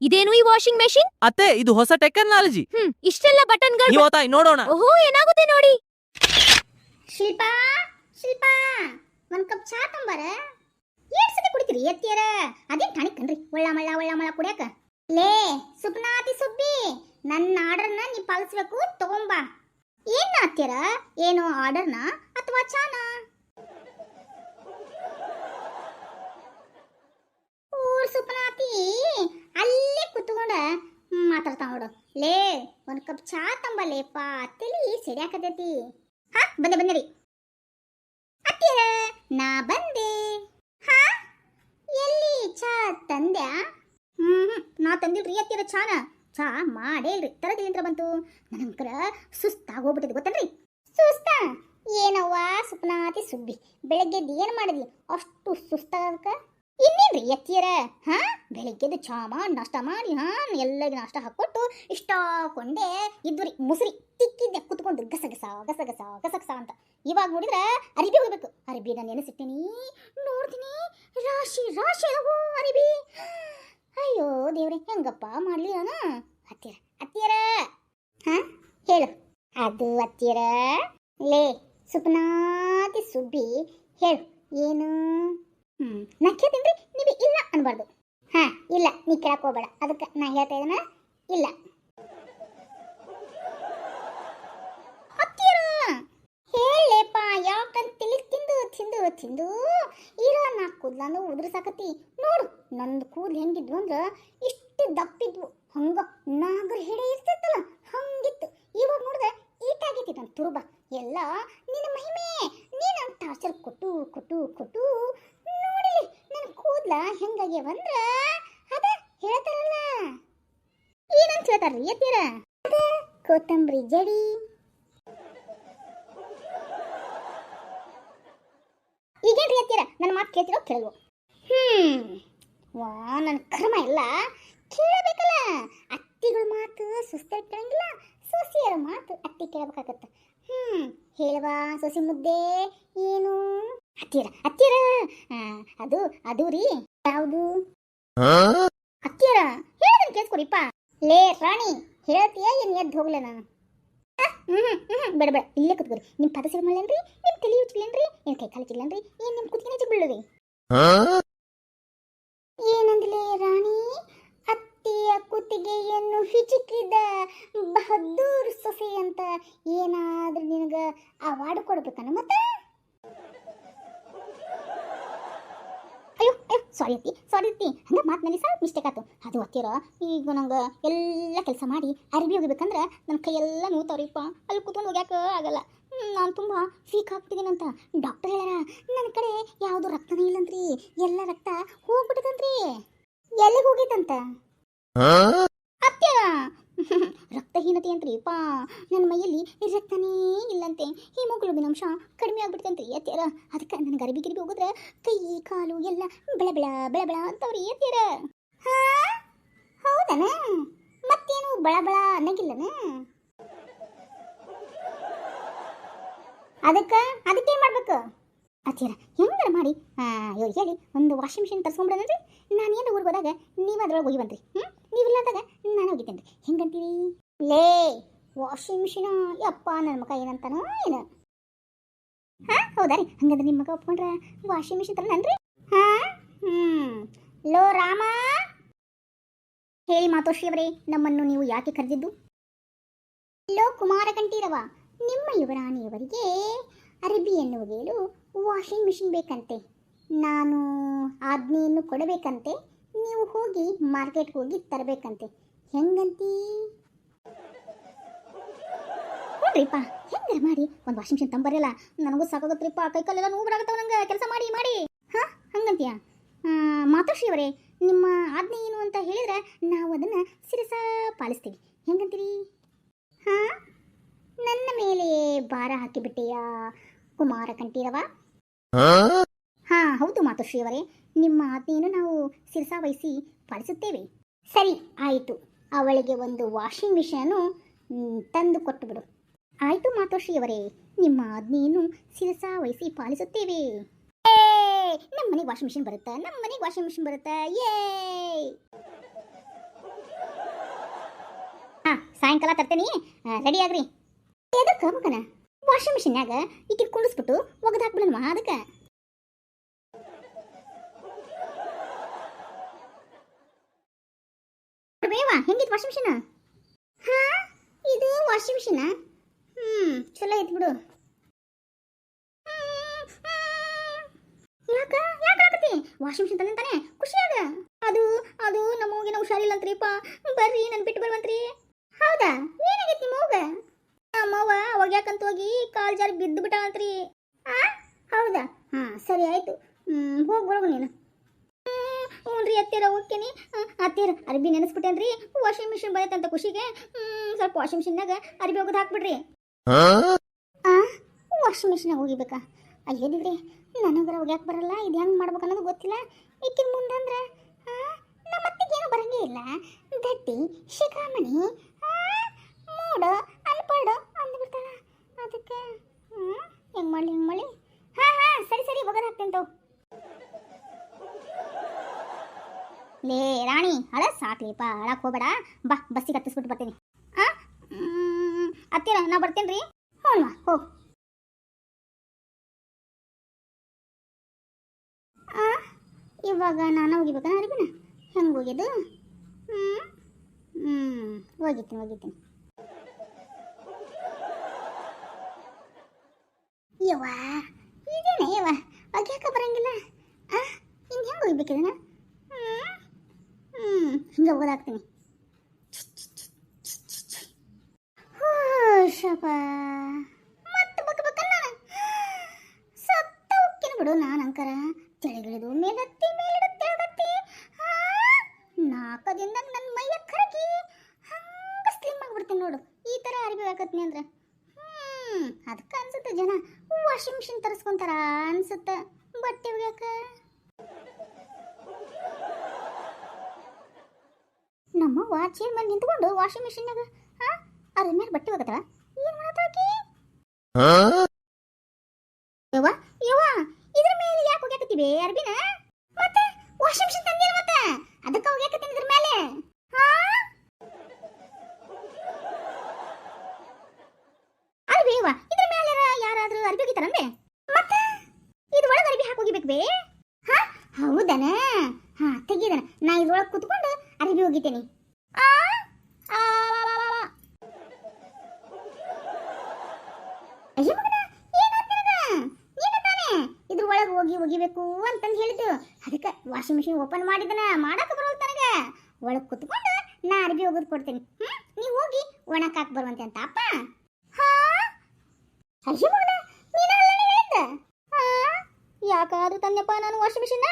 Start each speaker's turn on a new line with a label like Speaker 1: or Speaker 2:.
Speaker 1: ಇದೇನು ಈ washing machine?
Speaker 2: ಅತ್ತೆ ಇದು ಹೊಸ ಟೆಕ್ನಾಲಜಿ.
Speaker 1: ಇಷ್ಟೆಲ್ಲ ಬಟನ್ಗಳು.
Speaker 2: ಇವತ್ತಾಯ್ ನೋಡೋಣ.
Speaker 1: ಓಹೋ, ಏನಾಗುತ್ತೆ ನೋಡಿ.
Speaker 3: ಶಿಲ್ಪಾ ಶಿಲ್ಪಾ ಒಂದ್ ಕಪ್ ಚಾ ತಂಬಾರ. ಏಟ್ ಸತಿ ಕುಡಿತೀರಿ ಎತ್ತಿಯರ? ಅದೇನ್ ಟಾಣಿಕ್ ಕಣ್ರಿ, ಒಳ್ಳ ಮಳ್ಳ ಕುಡಿಯಾಕ. ಲೇ ಸುಪ್ನಾತಿ ಸುಬ್ಬಿ, ನನ್ನ ಆರ್ಡರ್ನ ನೀ ಪಾಲಿಸ್ಬೇಕು, ತಗೊಂಬಾ. ಏನ್ ಅತ್ತಿಯರ, ಏನು ಆರ್ಡರ್ನ ಅಥವಾ ಚಾನ? ಊರ್ ಸುಪ್ನಾತಿ ಅಲ್ಲೇ ಕುತ್ಕೊಂಡ ಮಾತಾಡ್ತಾ ನೋಡು. ಲೇ ಒಂದ್ ಕಪ್ ಚಾ ತಂಬಲೇಪ, ತಲಿ ಸಿಡ್ಯಾಕತೈತಿ. ಹಾ ಬಂದೆ ಅತ್ತಿಯರ, ನಾ ಬಂದೆ. ಹಾ ಎಲ್ಲಿ ಚಾ ತಂದ್ಯಾ? ನಾ ತಂದಿಲ್ರಿ ಅತ್ತಿಯರ ಚಾನ. ಚಾ ಮಾಡೇ ಇಲ್ರಿ, ತರದಿಲ್ಲಿಂದ್ರ ಬಂತು. ನನಂಕರ ಸುಸ್ತಾಗೋಗ್ಬಿಟ್ಟಿದೆ ಗೊತ್ತನ್ರಿ. ಸುಸ್ತ ಏನವ್ವ ಸುಪ್ನಾತಿ ಸುಬ್ಬಿ, ಬೆಳಗ್ಗೆದ್ದು ಏನು ಮಾಡಿದ್ವಿ ಅಷ್ಟು ಸುಸ್ತಾಗಕ್ಕ? ಇನ್ನೇನ್ರಿ ಎತ್ತಿಯರ, ಹಾ ಬೆಳಗ್ಗೆದ್ದು ಚಾ ಮಾಡಿ ನಾಷ್ಟ ಮಾಡಿ ಎಲ್ಲರಿಗೆ ನಾಷ್ಟ ಹಾಕೊಟ್ಟು ಇಷ್ಟ ಹಾಕೊಂಡೆ ಇದ್ರಿ. ಮುಸ್ರಿ ತಿಕ್ಕಿದ್ದೆ ಕುತ್ಕೊಂಡು ಗಸಗಸ ಅಂತ. ಇವಾಗ ನೋಡಿದ್ರೆ ಅರಿಬಿ ಹೋಗ್ಬೇಕು. ಅರಿಬಿ ನಾನು ನೆನೆಸಿಟ್ಟಿನಿ, ನೋಡ್ತೀನಿ ರಾಶಿ ಅವು ಅರಿಬಿ. ಅಯ್ಯೋ ದೇವ್ರೆ, ಹೆಂಗಪ್ಪ ಮಾಡ್ಲಿ ನಾನು? ಅತ್ತಿಯರ ಹಾ ಹೇಳು. ಅದು ಅತ್ತಿಯರ, ಲೇ ಸುಪ್ನಾತಿ ಸುಬ್ಬಿ ಹೇಳು ಏನು? ನಾ ಕೇಳ್ತೀನಿ, ನೀವು ಇಲ್ಲ ಅನ್ಬಾರ್ದು. ಹಾ ಇಲ್ಲ, ನೀ ಕೇಳಕ್ ಹೋಗ್ಬೇಡ, ಅದಕ್ಕೆ ನಾ ಹೇಳ್ತಾ ಇದ್ದೇನ ಇಲ್ಲ. ಹೇಳೇಪ, ಯಾಕಂತ ತಿಳಿ ತಿಂದು ಇರೋ ನಾ ಕೂದ್ಲಂದು ಉದುರ್ಸಾಕತಿ ನೋಡು. ನಂದು ಕೂದ್ಲು ಹೆಂಗಿದ್ವು ಅಂದ್ರ ಇಷ್ಟು ದಪ್ಪಿದ್ವು, ಹಂಗ ನಾಗರ ಹೆಡೆ ಇರ್ತೈತಲ್ಲ ಹಂಗಿತ್ತು. ಇವಾಗ ನೋಡಿದ್ರೆ ಈಟಾಗೈತಿ ನನ್ನ ತುರುಬ ಎಲ್ಲ. ನಿನ್ನ ಮಹಿಮೆ, ನೀನು ಟಾರ್ಚರ್ ಕೊಟ್ಟು ನೋಡಿಲಿ ನನ್ನ ಕೂದ್ಲ ಹೆಂಗಾಗ್ಯವಂದ್ರ ಅದ ಹೇಳ್ತಾರಲ್ಲ. ಏನಂತ ಹೇಳ್ತಾರ್ರಿ ಎತ್ತೀರ? ಅದ ಕೊತ್ತಂಬರಿ ಜಡಿ. ಈಗೇನ್ರಿ ಎತ್ತೀರ? ನನ್ನ ಮಾತು ಕೇಳ್ತಿರೋ ಕೇಳುವ. ವಾ ನನ್ನ ಕರ್ಮ ಎಲ್ಲ ಕೇಳಬೇಕಲ್ಲ. ಅತ್ತಿಗಳ ಮಾತು ಸುಸ್ತಾಗಿ ಕೇಳಂಗಿಲ್ಲ, ಸೊಸಿಯರ ಮಾತು ಅತ್ತಿ ಕೇಳಬೇಕಾಗತ್ತ. ಹೇಳುವ ಸೊಸಿ ಮುದ್ದೆ ಏನು? ಅತ್ತಿಯರ ಅದು ರೀ. ಯಾವುದು ಅತ್ತಿಯರ? ಹೇಳದನ್ ಕೇಳಿಸ್ಕೊರಿಪ್ಪ. ಲೇ ರಾಣಿ, ಹೇಳ್ತೀಯ ಏನ್ ಎದ್ದು ಹೋಗ್ಲ ನಾನು? ಬೇಡ ಇಲ್ಲೇ ಕುತ್ಕೋರಿ. ನಿಮ್ಮ ಪದ ಸಿಗ ಮಾಡ್ಲೇನ್ರಿ, ನಿಮ್ಮ ತಲೆ ಉಚ್ಚಿಲ್ಲೇನ್ರಿ, ಏನು ಕೈ ಕಾಲು ಚಿಲ್ಲೇನ್ರಿ, ಏನು ನಿಮ್ಮ ಕುತ್ತಿಗೆ ಚಿಗ್ಬಿಡ್ರಿ. ಏನಂದ್ಲೇ ರಾಣಿ? ಅತ್ತಿಯ ಕುತ್ತಿಗೆಯನ್ನು ಹಿಚುಕಿದ ಬಹದ್ದೂರ್ ಸೊಸೆ ಅಂತ ಏನಾದ್ರೂ ನಿನಗ ಅವಾರ್ಡ್ ಕೊಡ್ಬೇಕನ್ನ ಮತ್ತೆ? ಅಯ್ಯೋ ಸಾರಿ ಅತ್ತಿ, ಹಂಗ ಮಾತಿನಲ್ಲಿ ಸ್ವಲ್ಪ ಮಿಸ್ಟೇಕ್ ಆಯ್ತು. ಅದು ಅತ್ತಿರ, ಈಗ ನಂಗೆ ಎಲ್ಲ ಕೆಲಸ ಮಾಡಿ ಅರಿವಿ ಹೋಗ್ಬೇಕಂದ್ರೆ ನನ್ನ ಕೈಯೆಲ್ಲ ನೋವ್ತಾವ್ರಿಪ್ಪ. ಅಲ್ಲಿ ಕೂತ್ಕೊಂಡು ಹೋಗ್ಯಾಕ ಆಗಲ್ಲ. ನಾನು ತುಂಬ ವೀಕ್ ಆಗ್ಬಿಟ್ಟಿದ್ದೀನಂತ ಡಾಕ್ಟರ್ ಹೇಳ್ಯಾರ. ನನ್ನ ಕಡೆ ಯಾವುದು ರಕ್ತನೇ ಇಲ್ಲಂತ್ರಿ, ಎಲ್ಲ ರಕ್ತ ಹೋಗ್ಬಿಟ್ಟದಂತ್ರಿ. ಎಲ್ಲಿಗೆ ಹೋಗಿತ್ತಂತ ಅತ್ಯಾರ? ರಕ್ತಹೀನತೆ ಅಂತ್ರಿಪ್ಪ, ನನ್ನ ಮೈಯಲ್ಲಿ ರಕ್ತನೇ ಇಲ್ಲಂತೆ, ಹಿಮೋಗ್ಲೋಬಿನ್ ಅಂಶ ಕಡಿಮೆ ಆಗ್ಬಿಡ್ತಂತ್ರಿ ಅತ್ಯಾರ. ಅದಕ್ಕೆ ನನಗೆ ಅರಿವಿ ಗಿರಿಬಿ ಹೋಗಿದ್ರೆ ಕೈ ಕಾಲು ಎಲ್ಲ ಬೆಳ ಅಂತವ್ರಿ ಅತ್ಯಾರ. ಹಾ ಹೌದನ? ಮತ್ತೇನು ಬಳ ಅನ್ನಗಿಲ್ಲನ? ಅದಕ್ಕೇನು ಮಾಡ್ಬೇಕು ಅತ್ತೀರ? ಹೆಂಗಾರ ಮಾಡಿ ಇವ್ರು ಹೇಳಿ ಒಂದು ವಾಷಿಂಗ್ ಮಿಷಿನ್ ತರ್ಸ್ಕೊಂಡ್ಬಿಡೋದ್ರಿ. ನಾನು ಏನು ಊರಿಗೆ ಹೋದಾಗ ನೀವು ಅದ್ರೊಳಗೆ ಹೋಗಿ ಬಂದ್ರಿ, ನೀವಿಲ್ಲಾದಾಗ ನಾನು ಹೋಗಿದ್ದೇನೆ. ಹೆಂಗಂತೀರಿ? ಲೇ ವಾಷಿಂಗ್ ಮಿಷಿನ ಯಪ್ಪ ನನ್ನ ಮಗ ಏನಂತಾನೋ ಏನು? ಹಾಂ ಹೌದಾ ರೀ, ಹಂಗಂದ್ರೆ ನಿಮ್ಮ ಮಗ ಒಪ್ಕೊಂಡ್ರೆ ವಾಷಿಂಗ್ ಮಿಷಿನ್ ತರನನ್ರಿ? ಹಾಂ ಲೋ ರಾಮ, ಹೇಳಿ ಮಾತೋಶ್ರೀ ಅವರೇ, ನಮ್ಮನ್ನು ನೀವು ಯಾಕೆ ಕರೆದಿದ್ದು? ಲೋ ಕುಮಾರ ಕಂಠೀರವ, ನಿಮ್ಮ ಯುವರಾಣಿಯವರಿಗೆ ಅರಬಿ ಎನ್ನುವುದೇಳು ವಾಷಿಂಗ್ ಮಿಷಿನ್ ಬೇಕಂತೆ. ನಾನು ಆಜ್ಞೆಯನ್ನು ಕೊಡಬೇಕಂತೆ, ನೀವು ಹೋಗಿ ಮಾರ್ಕೆಟ್ಗೆ ಹೋಗಿ ತರಬೇಕಂತೆ. ಹೆಂಗಂತೀ? ನೋಡ್ರಿಪ್ಪ, ಹೆಂಗಾರ ಮಾಡಿ ಒಂದು ವಾಷಿಂಗ್ ಮಿಷಿನ್ ತಂಬರಲ್ಲ, ನನಗೂ ಸಾಕಾಗತ್ರಿಪ್ಪ. ಕೈಕಾಲೆಲ್ಲ ನೋವು ಬರಾಗತ್ತವ ನಂಗೆ ಕೆಲಸ ಮಾಡಿ. ಹಾಂ ಹಂಗಂತೀಯ? ಮಾತೋಶ್ರೀ ಅವರೇ, ನಿಮ್ಮ ಆಜ್ಞೆ ಏನು ಅಂತ ಹೇಳಿದ್ರೆ ನಾವು ಅದನ್ನು ಶಿರಸ ಪಾಲಿಸ್ತೀವಿ. ಹೆಂಗಂತೀರಿ? ಹಾಂ ನನ್ನ ಮೇಲೆ ಭಾರ ಹಾಕಿಬಿಟ್ಟೆಯಾ ಕುಮಾರ ಕಂಠೀರವ? ಹಾ ಹೌದು ಮಾತೋಶ್ರೀ ಅವರೇ, ನಿಮ್ಮ ಆಜ್ಞೆಯನ್ನು ನಾವು ಶಿರಸಾ ವಹಿಸಿ ಪಾಲಿಸುತ್ತೇವೆ. ಸರಿ ಆಯಿತು, ಅವಳಿಗೆ ಒಂದು ವಾಷಿಂಗ್ ಮಿಷಿನ್ನು ತಂದು ಕೊಟ್ಟು ಬಿಡು. ಆಯಿತು ಮಾತೋಶ್ರೀ ಅವರೇ, ನಿಮ್ಮ ಆಜ್ಞೆಯನ್ನು ಶಿರಸಾ ವಹಿಸಿ ಪಾಲಿಸುತ್ತೇವೆ. ನಮ್ಮ ಮನೆಗೆ ವಾಷಿಂಗ್ ಮಿಷಿನ್ ಬರುತ್ತೆ, ಏ ಸಾಯಂಕಾಲ ತರ್ತೇನಿ ರೆಡಿ ಆಗ್ರಿ ಎದಕ್ಕೆ ಮಗನ ವಾಷಿಂಗ್ ಮಿಷಿನ್ಯಾಗ ಈಕಿ ಕುಣಿಸ್ಬಿಟ್ಟು ಒಗದು ಹಾಕ್ಬಿಡಲ್ವಾ ಅದಕ್ಕೆ ಬೇವಾ ಹೆಂಗಿತ್ತು ವಾಷಿಂಗ್ ಮಿಷಿನ್ ಹಾ ಇದು ವಾಷಿಂಗ್ ಮಿಷಿನ್ ಚಲೋ ಐತಿ ಬಿಡು ಯಾಕ ಯಾಕಾಗತಿ ವಾಷಿಂಗ್ ಮಿಷಿನ್ ತಂತಾನೆ ಖುಷಿಯಾಗ ಅದು ಅದು ನಮ್ಮ ಹೋಗಿನ ಹುಷಾರಿಲ್ಲ ಅಂತ್ರಿಪ್ಪ ಬರ್ರಿ ನನ್ ಬಿಟ್ಟು ಬರ್ವಂತ್ರಿ ಹೌದಾ ಏನಾಗೈತಿ ನಿಮ್ಮ ಹೋಗ ನಮ್ಮವ್ವ ಒಗ್ಯಾಕಂತ ಹೋಗಿ ಕಾಲ್ ಜಾರಿ ಬಿದ್ದು ಬಿಟ್ಟಾವಂತ್ರಿ ಆ ಹೌದಾ ಹಾ ಸರಿ ಆಯ್ತು ಹೋಗಿ ಬರೋಗು ನೀನು ಹ್ಞೂನ್ರಿ ಅತ್ತೀರ ಓಕೆನಿ ಅತ್ತೀರ ಅರ್ಬಿ ನೆನೆಸ್ಬಿಟ್ಟೇನ್ರಿ ವಾಷಿಂಗ್ ಮಿಷಿನ್ ಬರತ್ತಂತ ಖುಷಿಗೆ ಸ್ವಲ್ಪ ವಾಷಿಂಗ್ ಮಿಷಿನ್ನಾಗ ಅರ್ಬಿ ಹೋಗೋದು ಹಾಕ್ಬಿಡ್ರಿ ವಾಷಿಂಗ್ ಮಿಷಿನಾಗ ಹೋಗಿಬೇಕಾ ಅಯ್ಯದಿದ್ರಿ ನನಗರ ಹೋಗ್ಯಾಕೆ ಬರಲ್ಲ ಇದು ಹೆಂಗೆ ಮಾಡ್ಬೇಕು ಅನ್ನೋದು ಗೊತ್ತಿಲ್ಲ ಈಕಿನ ಮುಂದಂದ್ರೆ ನಮ್ಮ ಅತ್ತಿಗೇನು ಬರಂಗೇ ಇಲ್ಲ ದಟ್ಟಿ ಶಿಖಾಮಣಿ ಮೂಡು ಅನ್ಪಡು ಅಂದ್ಬಿಡ್ತಾಳ ಅದಕ್ಕೆ ಹೆಂಗೆ ಮಾಡಲಿ ಹಾಂ ಸರಿ ಸರಿ ಹೋಗೋದು ಹಾಕ್ತೇನೆ ತಗೋ ಲೇ ರಾಣಿ ಅಳ ಸಾಕ್ಲಿಪ್ಪ ಅಳಕ್ಕೆ ಹೋಗ್ಬೇಡ ಬಾ ಬಸ್ಸಿಗೆ ಹತ್ತಿಸ್ಬಿಟ್ಟು ಬರ್ತೀನಿ ಅತ್ತೀರ ನಾ ಬರ್ತೇನೆ ರೀ ಹ್ಞೂ ಹೋಗು ಇವಾಗ ನಾನು ಹೋಗಿಬೇಕಾ ಅರಿಬಿನ ಹೆಂಗೆ ಹೋಗ್ಯದು ಹೋಗಿದ್ದೀನಿ ಯವ್ವ ಇದೇನೆ ಯವ್ವ ಒಗ್ಯಾಕ ಬರಂಗಿಲ್ಲ ಇನ್ನು ಹೆಂಗೆ ಹೋಗ್ಬೇಕಿದನ ಹಿಂಗೆ ಹೋಗೋದಾಗ್ತೀನಿ ಶಪ ಮತ್ತೆ ಬಕ್ಕಬೇಕಲ್ಲ ಸತ್ತ ಹೋಗ್ತೀನಿ ಬಿಡು ನಾನು ಅಂಕರ ತೆಳಗಿಳಿದು ಮೇಲತ್ತಿ ಮೇಲಿಡುತ್ತೆ ನಾಲ್ಕದಿಂದ ನನ್ನ ಮೈಯ ಕರಗಿ ಹಂಗೆ ಸ್ಲಿಮ್ ಆಗಿಬಿಡ್ತೀನಿ ನೋಡು ಈ ಥರ ಅರಿವಿ ಹಾಕತ್ನಿ ಅಂದ್ರೆ ಅದಕ್ಕೆ ಅನ್ಸುತ್ತೆ ಜನ ವಾಷಿಂಗ್ ಮಿಷಿನ್ ತರಿಸ್ಕೊಂತಾರ ಅನ್ಸುತ್ತೆ ಬಟ್ಟೆ ಒಗ್ಯಾಕ ನಮ್ಮ ವಾಚಿ ಬಂದು ನಿಂತ್ಕೊಂಡು ವಾಷಿಂಗ್ ಮಿಷಿನ್ನಾಗ ಅದ್ರ ಮೇಲೆ ಬಟ್ಟೆ ಒಗತಾಳ ಏನು ಮಾಡತ್ತಾಕಿ ಯವ್ವ ಯವ್ವ ಇದ್ರ ಮೇಲೆ ಯಾಕೆ ಒಗ್ಯಾಕತ್ತೀವಿ ಅರ್ಬಿನ ಮತ್ತೆ ವಾಷಿಂಗ್ ಮಿಷಿನ್ ತಂದಿಲ್ಲ ಮತ್ತೆ ಅದಕ್ಕೆ ಒಗ್ಯಾಕತ್ತೀನಿ ಇದ್ರ ಮೇಲೆ ಅಲ್ವೇವ ಇದ್ರ ಮೇಲೆ ಯಾರಾದ್ರೂ ಅರ್ಬಿ ಒಗಿತಾರಂದೆ ಮತ್ತೆ ಇದು ಒಳಗೆ ಅರ್ಬಿ ಹಾಕಿ ಒಗಿಬೇಕು ಬೇ ಹೌದನ ತೆಗಿದನ ನಾ ಇದ್ರೊಳಗೆ ಕುತ್ಕೊಂಡು ಅರ್ಬಿ ಒಗಿತೇನೆ ಅಯ್ಯೋ ಮಗನ ಇದ್ರ ಒಳಗೆ ಹೋಗಿ ಒಗಿಬೇಕು ಅಂತಂದು ಹೇಳಿದ್ದು ಅದಕ್ಕೆ ವಾಷಿಂಗ್ ಮಿಷಿನ್ ಓಪನ್ ಮಾಡಿದನ ಮಾಡಕ್ಕೆ ಬರೋದು ನನಗೆ ಒಳಗೆ ಕುತ್ಕೊಂಡು ನಾ ಅರ್ಬಿ ಒಗದು ಕೊಡ್ತೀನಿ ನೀವು ಹೋಗಿ ಒಣಕ್ಕೆ ಹಾಕಿ ಬರುವಂತೆ ಅಂತ ಅಪ್ಪ ಅಯ್ಯೋ ಮಗನ ನೀನು ಹೇಳಿದ್ದ ಯಾಕಾದ್ರೂ ತಂದೆಪ್ಪ ನಾನು ವಾಷಿಂಗ್ ಮಿಷಿನ್ನ